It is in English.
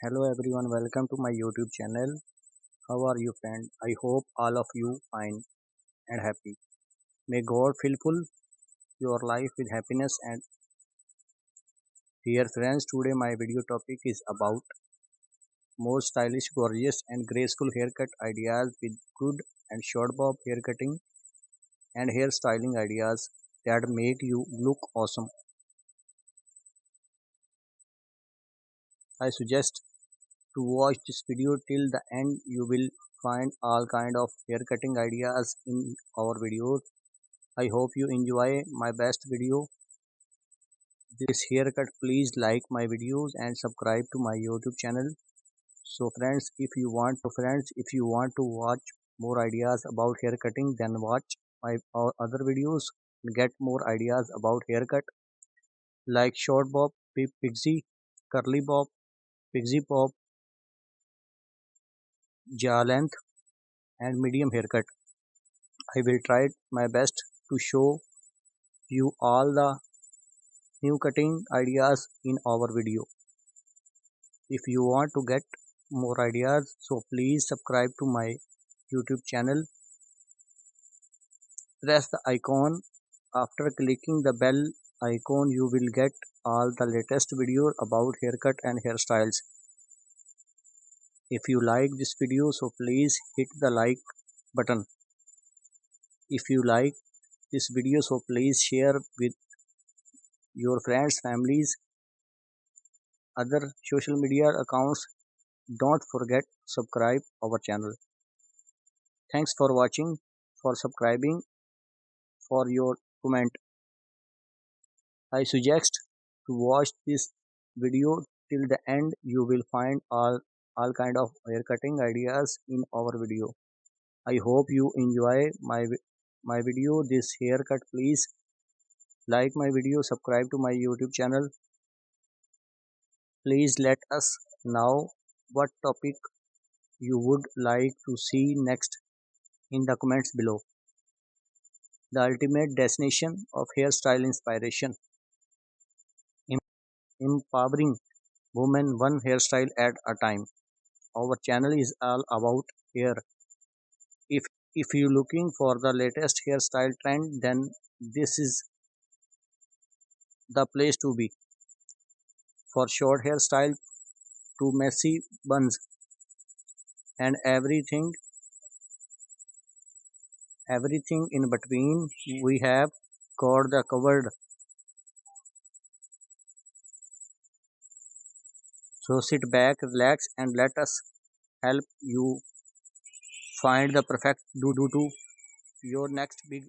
Hello everyone, welcome to my YouTube channel. How are you friend? I hope all of you fine and happy. May God fulfill your life with happiness and dear friends, today my video topic is about more stylish, gorgeous and graceful haircut ideas with good and short bob haircutting and hairstyling ideas that make you look awesome. I suggest to watch this video till the end. You will find all kind of haircutting ideas in our videos. I hope you enjoy my best video. This haircut, please like my videos and subscribe to my YouTube channel. So friends, if you want to watch more ideas about haircutting, then watch my our other videos and get more ideas about haircut like short bob, pixie, curly bob, pixie bob, jaw length and medium haircut. I will try my best to show you all the new cutting ideas in our video. If you want to get more ideas, so please subscribe to my YouTube channel. Press the icon. After clicking the bell icon, you will get all the latest videos about haircut and hairstyles. If you like this video, so please hit the like button. If you like this video, so please share with your friends, families, other social media accounts. Don't forget subscribe our channel. Thanks for watching, for subscribing, for your comment. I suggest to watch this video till the end. You will find all kind of hair cutting ideas in our video. I hope you enjoy my video. This haircut, please like my video, subscribe to my YouTube channel. Please let us know what topic you would like to see next in the comments below. The ultimate destination of hairstyle inspiration, empowering women one hairstyle at a time. Our channel is all about hair. If you looking for the latest hairstyle trend, then this is the place to be. For short hairstyle to messy buns and everything in between, we have got the covered. So sit back, relax, and let us help you find the perfect do to your next big